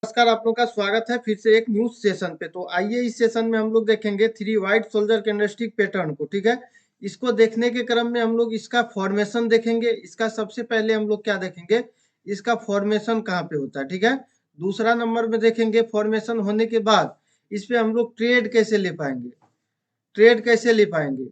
नमस्कार, आप लोगों का स्वागत है फिर से एक न्यू सेशन पे। तो आइए इस सेशन में हम लोग देखेंगे three white soldier candlestick pattern को। ठीक है, इसको देखने के क्रम में हम लोग इसका फॉर्मेशन देखेंगे। इसका सबसे पहले हम लोग क्या देखेंगे, इसका फॉर्मेशन कहाँ पे होता है। ठीक है, दूसरा नंबर में देखेंगे फॉर्मेशन होने के बाद इस पे हम लोग ट्रेड कैसे ले पाएंगे, ट्रेड कैसे ले पाएंगे।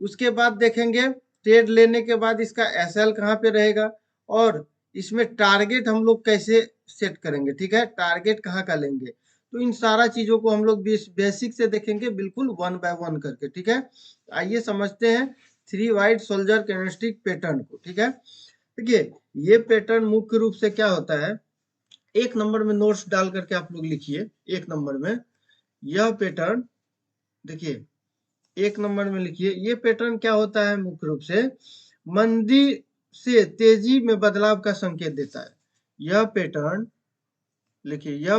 उसके बाद देखेंगे ट्रेड लेने के बाद इसका एसएल कहाँ पे रहेगा और इसमें टारगेट हम लोग कैसे सेट करेंगे। ठीक है, टारगेट कहाँ का लेंगे। तो इन सारा चीजों को हम लोग बेसिक से देखेंगे, बिल्कुल वन बाय वन करके। ठीक है, आइए समझते हैं three white soldier candlestick pattern को। ठीक है, देखिए ये पैटर्न मुख्य रूप से क्या होता है, एक नंबर में नोट्स डाल करके आप लोग लिखिए। एक नंबर में यह पैटर्न देखिए, एक नंबर में लिखिए, ये पैटर्न क्या होता है, मुख्य रूप से मंदी से तेजी में बदलाव का संकेत देता है। यह पैटर्न लिखिए, यह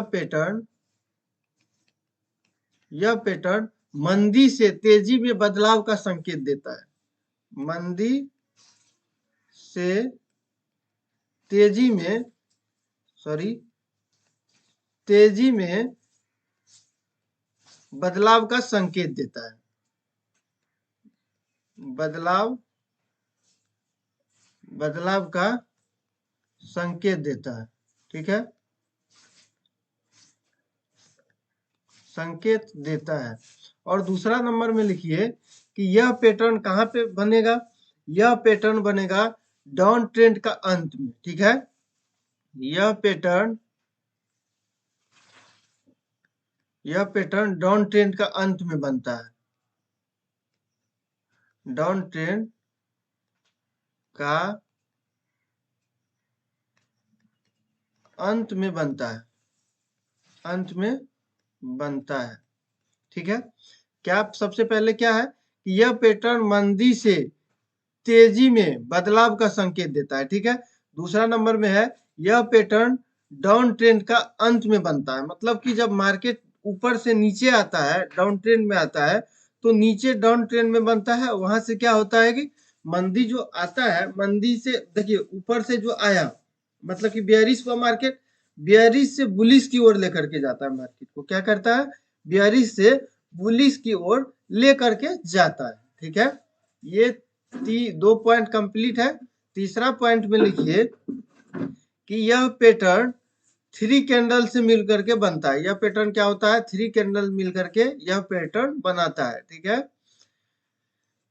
पैटर्न मंदी से तेजी में बदलाव का संकेत देता है। मंदी से तेजी में तेजी में बदलाव का संकेत देता है। बदलाव का संकेत देता है। ठीक है, संकेत देता है। और दूसरा नंबर में लिखिए कि यह पैटर्न कहाँ पे बनेगा, यह पैटर्न बनेगा डाउन ट्रेंड का अंत में। ठीक है, यह पैटर्न डाउन ट्रेंड का अंत में बनता है। डाउन ट्रेंड का अंत में बनता है, ठीक है, क्या सबसे पहले क्या है कि यह पैटर्न मंदी से तेजी में बदलाव का संकेत देता है। ठीक है, दूसरा नंबर में है यह पैटर्न डाउन ट्रेंड का अंत में बनता है। मतलब कि जब मार्केट ऊपर से नीचे आता है, डाउन ट्रेंड में आता है, तो नीचे डाउन ट्रेंड में बनता है। वहां से क्या होता है कि मंदी जो आता है, मंदी से देखिए ऊपर से जो आया, मतलब कि बियरिश हुआ मार्केट, बियरिश से बुलिश की ओर लेकर के जाता है। मार्केट को क्या करता है, बियरिश से बुलिश की ओर लेकर के जाता है। ठीक है, ये दो पॉइंट कंप्लीट है। तीसरा पॉइंट में लिखिए कि यह पैटर्न थ्री कैंडल से मिलकर के बनता है। यह पैटर्न क्या होता है, थ्री कैंडल मिलकर के यह पैटर्न बनाता है। ठीक है,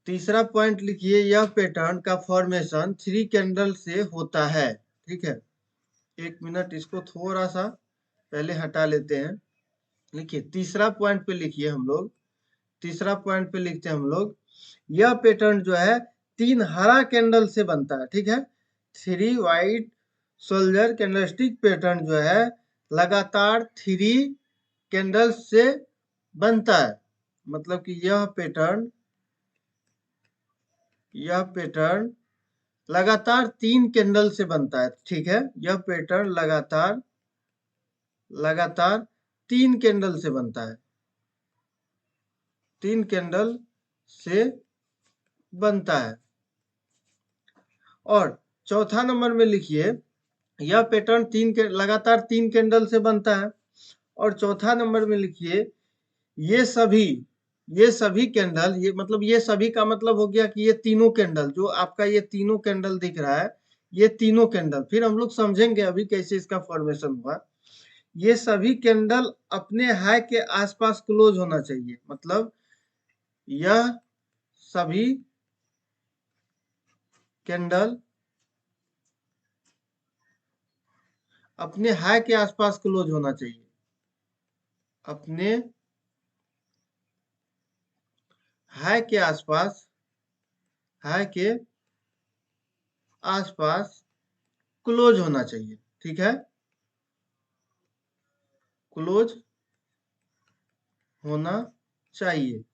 तीसरा पॉइंट लिखिए, यह पैटर्न का फॉर्मेशन थ्री कैंडल से होता है। ठीक है, एक मिनट इसको थोड़ा सा पहले हटा लेते हैं। लिखिए तीसरा पॉइंट पे लिखिए हम लोग, तीसरा पॉइंट पे लिखते हैं हम लोग, यह पैटर्न जो है तीन हरा कैंडल से बनता है। ठीक है, three white soldier candlestick pattern जो है लगातार थ्री कैंडल से बनता है। मतलब कि यह पैटर्न लगातार तीन कैंडल से बनता है। ठीक है, यह पैटर्न लगातार तीन कैंडल से बनता है, तीन कैंडल से बनता है। और चौथा नंबर में लिखिए, यह पैटर्न लगातार तीन कैंडल से बनता है। और चौथा नंबर में लिखिए, ये सभी कैंडल, ये मतलब ये सभी का मतलब हो गया कि ये तीनों कैंडल, जो आपका ये तीनों कैंडल दिख रहा है, ये तीनों कैंडल, फिर हम लोग समझेंगे अभी कैसे इसका फॉर्मेशन हुआ। ये सभी कैंडल अपने हाई के आसपास क्लोज होना चाहिए। मतलब यह सभी कैंडल अपने हाई के आसपास क्लोज होना चाहिए, अपने हाई के आसपास क्लोज होना चाहिए। ठीक है, क्लोज होना चाहिए।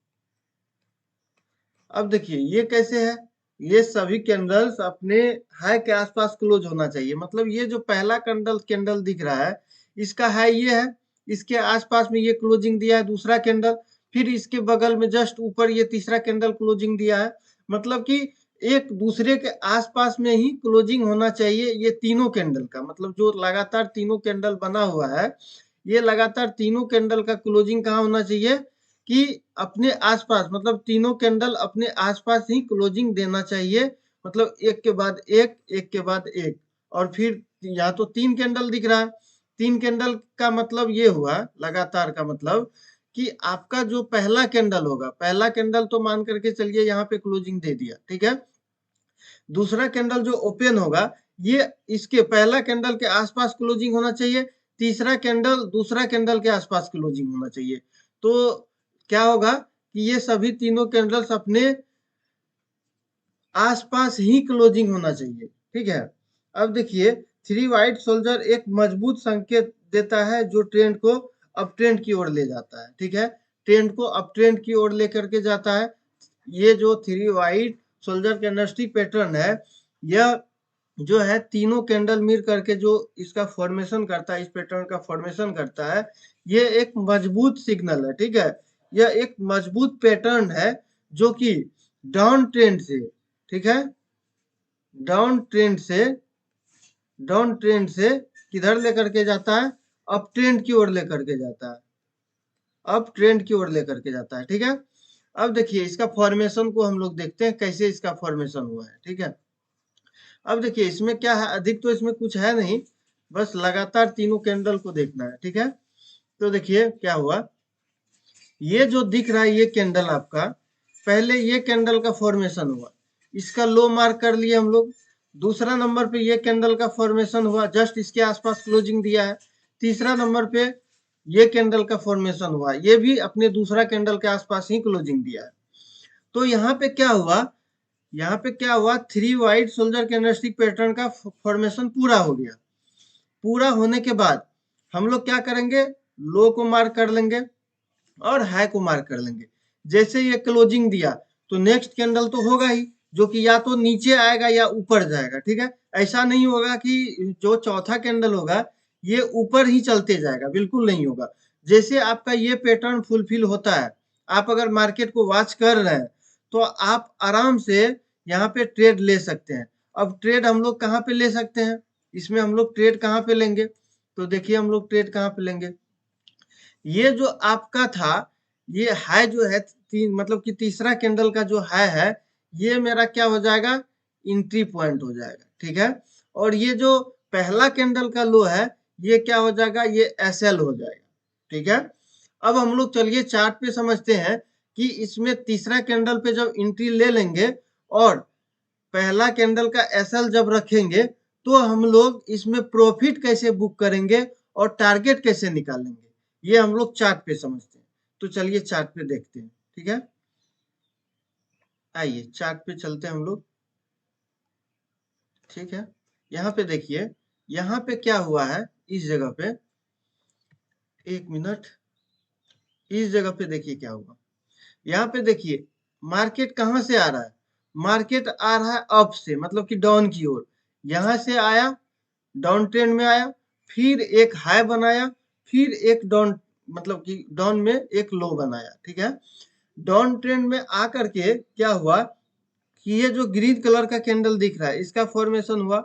अब देखिए ये कैसे है, ये सभी कैंडल्स अपने हाई के आसपास क्लोज होना चाहिए। मतलब ये जो पहला कैंडल दिख रहा है, इसका हाई ये है, इसके आसपास में ये क्लोजिंग दिया है दूसरा कैंडल, फिर इसके बगल में जस्ट ऊपर ये तीसरा कैंडल क्लोजिंग दिया है। मतलब कि एक दूसरे के आसपास में ही क्लोजिंग होना चाहिए ये तीनों कैंडल का। मतलब जो लगातार तीनों कैंडल बना हुआ है, ये लगातार तीनों कैंडल का क्लोजिंग कहाँ होना चाहिए कि अपने आसपास, मतलब तीनों कैंडल अपने आसपास ही क्लोजिंग देना चाहिए, मतलब एक के बाद एक, एक के बाद एक। और फिर यहाँ तो 3 कैंडल दिख रहा है, 3 कैंडल का मतलब ये हुआ लगातार का मतलब कि आपका जो पहला कैंडल होगा, पहला कैंडल तो मान करके चलिए यहाँ पे क्लोजिंग दे दिया, ठीक है। दूसरा कैंडल जो ओपन होगा, ये इसके पहला कैंडल के आसपास क्लोजिंग होना चाहिए, तीसरा कैंडल दूसरा कैंडल के आसपास क्लोजिंग होना चाहिए। तो क्या होगा कि ये सभी तीनों कैंडल्स अपने आसपास ही क्लोजिंग होना चाहिए, ठीक है। अब देखिए, 3 वाइट सोल्जर एक मजबूत संकेत देता है जो ट्रेंड को अप ट्रेंड की ओर ले जाता है, ठीक है। ट्रेंड को अप ट्रेंड की ओर लेकर के जाता है। ये जो 3 वाइट सोल्जर कैंडलस्टिक पैटर्न है, यह जो है तीनों कैंडल मिल करके जो इसका फॉर्मेशन करता है, इस पैटर्न का फॉर्मेशन करता है, ये एक मजबूत सिग्नल है, ठीक है। यह एक मजबूत पैटर्न है जो कि डाउन ट्रेंड से, ठीक है, डाउन ट्रेंड से, डाउन ट्रेंड से किधर लेकर के जाता है, अप ट्रेंड की ओर लेकर के जाता है, अप ट्रेंड की ओर लेकर के जाता है, ठीक है। अब देखिए इसका फॉर्मेशन को हम लोग देखते हैं कैसे इसका फॉर्मेशन हुआ है, ठीक है। अब देखिए इसमें क्या है, अधिक तो इसमें कुछ है नहीं, बस लगातार तीनों कैंडल को देखना है, ठीक है। तो देखिए क्या हुआ, ये जो दिख रहा है ये कैंडल आपका, पहले ये कैंडल का फॉर्मेशन हुआ, इसका लो मार्क कर लिए हम लोग। दूसरा नंबर पे ये कैंडल का फॉर्मेशन हुआ, जस्ट इसके आसपास क्लोजिंग दिया है। तीसरा नंबर पे ये कैंडल का फॉर्मेशन हुआ, ये भी अपने दूसरा कैंडल के आसपास ही क्लोजिंग दिया है। तो यहाँ पे क्या हुआ, यहाँ पे क्या हुआ, 3 वाइट सोल्जर कैंडलस्टिक पैटर्न का फॉर्मेशन पूरा हो गया। पूरा होने के बाद हम लोग क्या करेंगे, लो को मार्क कर लेंगे और हाई को मार्क कर लेंगे। जैसे ये क्लोजिंग दिया तो नेक्स्ट कैंडल तो होगा ही, जो कि या तो नीचे आएगा या ऊपर जाएगा, ठीक है। ऐसा नहीं होगा कि जो चौथा कैंडल होगा ये ऊपर ही चलते जाएगा, बिल्कुल नहीं होगा। जैसे आपका ये पैटर्न फुलफिल होता है, आप अगर मार्केट को वॉच कर रहे हैं तो आप आराम से यहाँ पे ट्रेड ले सकते हैं। अब ट्रेड हम लोग कहाँ पे ले सकते हैं, इसमें हम लोग ट्रेड कहाँ पे लेंगे, तो देखिए हम लोग ट्रेड कहाँ पे लेंगे। ये जो आपका था, ये हाई जो है मतलब कि तीसरा कैंडल का जो हाई है, ये मेरा क्या हो जाएगा, एंट्री पॉइंट हो जाएगा, ठीक है। और ये जो पहला कैंडल का लो है, ये क्या हो जाएगा, ये एसएल हो जाएगा, ठीक है। अब हम लोग चलिए चार्ट पे समझते हैं कि इसमें तीसरा कैंडल पे जब एंट्री ले लेंगे और पहला कैंडल का एसएल जब रखेंगे, तो हम लोग इसमें प्रॉफिट कैसे बुक करेंगे और टारगेट कैसे निकालेंगे, ये हम लोग चार्ट पे समझते हैं। तो चलिए चार्ट पे देखते हैं, ठीक है। आइए चार्ट पे चलते हैं हम लोग, ठीक है। यहाँ पे देखिए, यहाँ पे क्या हुआ है, इस जगह पे, एक मिनट, इस जगह पे देखिए क्या हुआ। यहाँ पे देखिए मार्केट कहाँ से आ रहा है, मार्केट आ रहा है अप से, मतलब कि डाउन की ओर। यहाँ से आया, डाउन ट्रेंड में आया, फिर एक हाई बनाया, फिर एक डाउन, मतलब कि डाउन में एक लो बनाया, ठीक है। डाउन ट्रेंड में आकर के क्या हुआ कि ये जो ग्रीन कलर का कैंडल दिख रहा है इसका फॉर्मेशन हुआ,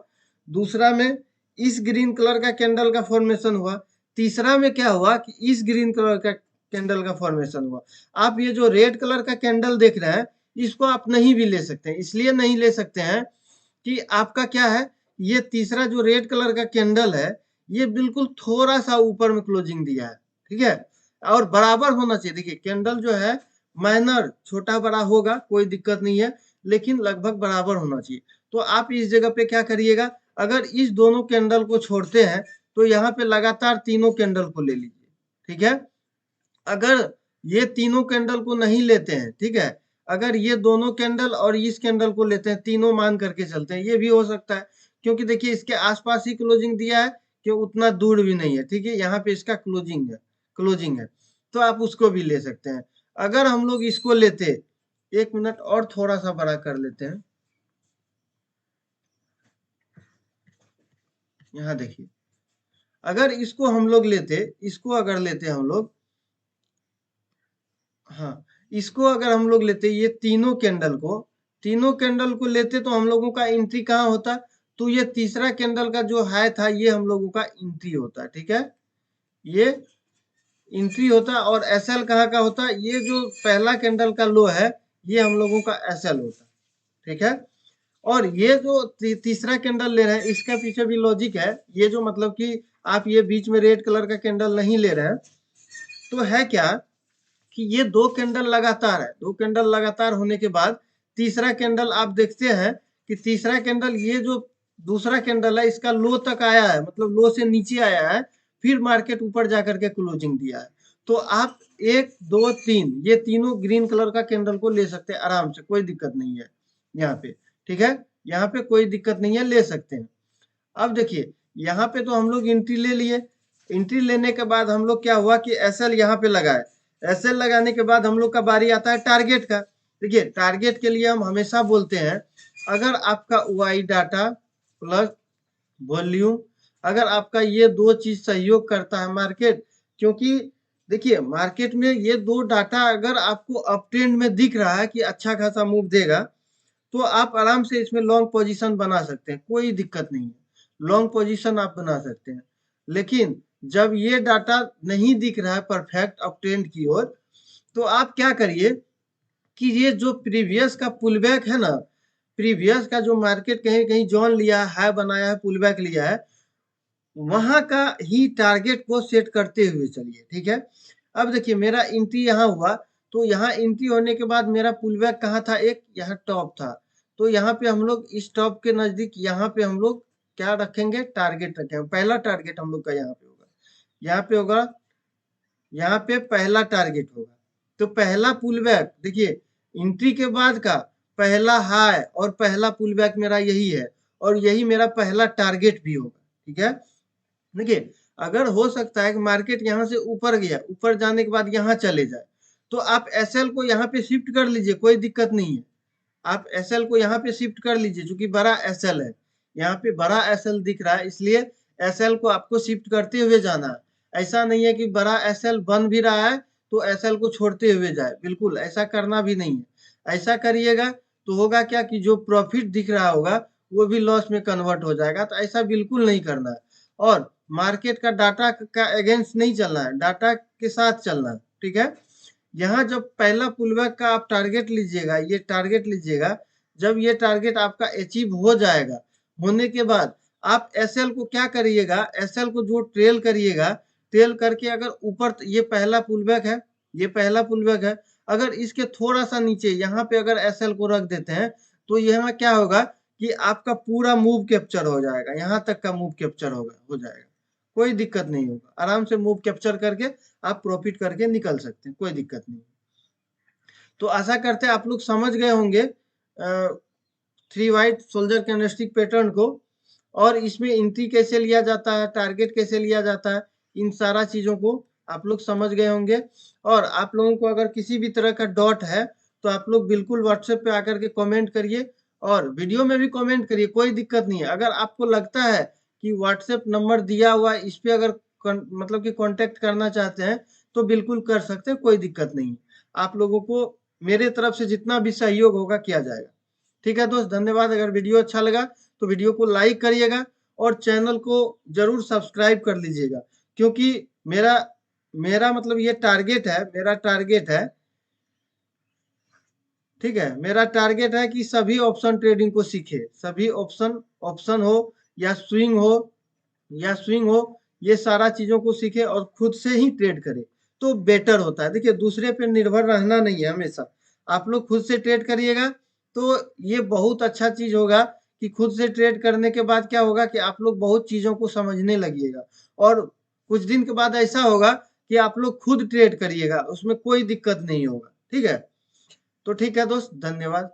दूसरा में इस ग्रीन कलर का कैंडल का फॉर्मेशन हुआ, तीसरा में क्या हुआ कि इस ग्रीन कलर का कैंडल का फॉर्मेशन हुआ। आप ये जो रेड कलर का कैंडल देख रहे हैं, इसको आप नहीं भी ले सकते हैं, इसलिए नहीं ले सकते हैं कि आपका क्या है, ये तीसरा जो रेड कलर का कैंडल है, ये बिल्कुल थोड़ा सा ऊपर में क्लोजिंग दिया है, ठीक है। और बराबर होना चाहिए, देखिए कैंडल जो है माइनर छोटा बड़ा होगा, कोई दिक्कत नहीं है, लेकिन लगभग बराबर होना चाहिए। तो आप इस जगह पे क्या करिएगा, अगर इस दोनों कैंडल को छोड़ते हैं तो यहाँ पे लगातार तीनों कैंडल को ले लीजिए, ठीक है। अगर ये तीनों कैंडल को नहीं लेते हैं, ठीक है, अगर ये दोनों कैंडल और इस कैंडल को लेते हैं, तीनों मान करके चलते हैं, ये भी हो सकता है, क्योंकि देखिए इसके आसपास ही क्लोजिंग दिया है, कि उतना दूर भी नहीं है, ठीक है। यहाँ पे इसका क्लोजिंग है, क्लोजिंग है, तो आप उसको भी ले सकते हैं। अगर हम लोग इसको लेते, एक मिनट और थोड़ा सा बड़ा कर लेते हैं, यहाँ देखिए, अगर इसको हम लोग लेते, इसको अगर लेते हम लोग, हाँ, इसको अगर हम लोग लेते ये तीनों कैंडल को लेते तो हम लोगों का एंट्री कहाँ होता, तो ये तीसरा कैंडल का जो हाई था ये हम लोगों का एंट्री होता, ठीक है। ये एंट्री होता है और एसएल कहाँ का होता है, ये जो पहला कैंडल का लो है ये हम लोगों का एसएल होता है, ठीक है। और ये जो तीसरा कैंडल ले रहे हैं इसके पीछे भी लॉजिक है, ये जो मतलब कि आप ये बीच में रेड कलर का कैंडल नहीं ले रहे हैं तो है क्या कि ये दो कैंडल लगातार है, दो कैंडल लगातार होने के बाद तीसरा कैंडल आप देखते हैं कि तीसरा कैंडल ये जो दूसरा कैंडल है इसका लो तक आया है, मतलब लो से नीचे आया है, फिर मार्केट ऊपर जाकर के क्लोजिंग दिया है। तो आप 1 2 3 ये तीनों ग्रीन कलर का कैंडल को ले सकते हैं आराम से, कोई दिक्कत नहीं है यहाँ पे, ठीक है। यहाँ पे कोई दिक्कत नहीं है, ले सकते हैं। अब देखिए यहाँ पे तो हम लोग एंट्री ले लिए, एंट्री लेने के बाद हम लोग क्या हुआ कि एसएल यहाँ पे लगाए, एसएल लगाने के बाद हम लोग का बारी आता है टारगेट का। देखिए टारगेट के लिए हम हमेशा बोलते हैं अगर आपका वाई डाटा प्लस वॉल्यूम, अगर आपका ये दो चीज सहयोग करता है मार्केट, क्योंकि देखिए मार्केट में ये दो डाटा अगर आपको अप ट्रेंड में दिख रहा है कि अच्छा खासा मूव देगा तो आप आराम से इसमें लॉन्ग पोजीशन बना सकते हैं, कोई दिक्कत नहीं है, लॉन्ग पोजीशन आप बना सकते हैं। लेकिन जब ये डाटा नहीं दिख रहा है परफेक्ट अप ट्रेंड की ओर, तो आप क्या करिए कि ये जो प्रीवियस का पुल बैक है ना, प्रीवियस का जो मार्केट कहीं कहीं जोन लिया है, बनाया है, पुल बैक लिया है, वहां का ही टारगेट को सेट करते हुए चलिए, ठीक है। अब देखिए मेरा एंट्री यहाँ हुआ, तो यहाँ एंट्री होने के बाद मेरा पुल बैक कहाँ था, एक यहाँ टॉप था, तो यहाँ पे हम लोग इस टॉप के नजदीक यहाँ पे हम लोग क्या रखेंगे, टारगेट रखेंगे। पहला टारगेट हम लोग का यहाँ पे होगा, यहाँ पे होगा, यहाँ पे पहला टारगेट होगा। तो पहला पुल बैक देखिए एंट्री के बाद का पहला हाई और पहला पुल बैक मेरा यही है, और यही मेरा पहला टारगेट भी होगा, ठीक है। देखिए अगर हो सकता है कि मार्केट यहाँ से ऊपर गया, ऊपर जाने के बाद यहाँ चले जाए, तो आप एसएल को यहाँ पे शिफ्ट कर लीजिए, कोई दिक्कत नहीं है। आप एसएल को यहाँ पे शिफ्ट कर लीजिए, क्योंकि बड़ा एसएल है, यहाँ पे बड़ा एसएल दिख रहा है, इसलिए एसएल को आपको शिफ्ट करते हुए जाना है। ऐसा नहीं है कि बड़ा एसएल बन भी रहा है तो एसएल को छोड़ते हुए जाए, बिल्कुल ऐसा करना भी नहीं है। ऐसा करिएगा तो होगा क्या कि जो प्रॉफिट दिख रहा होगा वो भी लॉस में कन्वर्ट हो जाएगा, तो ऐसा बिल्कुल नहीं करना है। और मार्केट का डाटा का अगेंस्ट नहीं चलना है, डाटा के साथ चलना है, ठीक है। यहाँ जब पहला पुलबैक का आप टारगेट लीजिएगा, ये टारगेट लीजिएगा, जब ये टारगेट आपका अचीव हो जाएगा, होने के बाद आप एसएल को क्या करिएगा, एसएल को जो ट्रेल करिएगा, ट्रेल करके अगर ऊपर, ये पहला पुलबैक है, ये पहला पुलबैक है, अगर इसके थोड़ा सा नीचे यहाँ पे अगर एसएल को रख देते हैं तो यहाँ क्या होगा कि आपका पूरा मूव कैप्चर हो जाएगा, यहाँ तक का मूव कैप्चर होगा, हो जाएगा, कोई दिक्कत नहीं होगा, आराम से मूव कैप्चर करके आप प्रॉफिट करके निकल सकते हैं, कोई दिक्कत नहीं। तो आशा करते हैं आप लोग समझ गए होंगे three white soldier candlestick pattern को, और इसमें एंट्री कैसे लिया जाता है, टारगेट कैसे लिया जाता है, इन सारा चीजों को आप लोग समझ गए होंगे। और आप लोगों को अगर किसी भी तरह का डॉट है तो आप लोग बिल्कुल व्हाट्सएप पे आकर के कमेंट करिए, और वीडियो में भी कमेंट करिए, कोई दिक्कत नहीं है। अगर आपको लगता है कि व्हाट्सएप नंबर दिया हुआ है, इस पे अगर मतलब कि कांटेक्ट करना चाहते हैं तो बिल्कुल कर सकते हैं, कोई दिक्कत नहीं है। आप लोगों को मेरे तरफ से जितना भी सहयोग होगा किया जाएगा, ठीक है दोस्त, धन्यवाद। अगर वीडियो अच्छा लगा तो वीडियो को लाइक करिएगा और चैनल को जरूर सब्सक्राइब कर लीजिएगा, क्योंकि मेरा मेरा मतलब ये टारगेट है, मेरा टारगेट है, ठीक है, मेरा टारगेट है कि सभी ऑप्शन ट्रेडिंग को सीखे, सभी ऑप्शन, ऑप्शन हो या स्विंग हो, या स्विंग हो, ये सारा चीजों को सीखे और खुद से ही ट्रेड करे तो बेटर होता है। देखिए दूसरे पे निर्भर रहना नहीं है, हमेशा आप लोग खुद से ट्रेड करिएगा तो ये बहुत अच्छा चीज होगा कि खुद से ट्रेड करने के बाद क्या होगा कि आप लोग बहुत चीजों को समझने लगिएगा, और कुछ दिन के बाद ऐसा होगा कि आप लोग खुद ट्रेड करिएगा, उसमें कोई दिक्कत नहीं होगा, ठीक है। तो ठीक है दोस्त, धन्यवाद।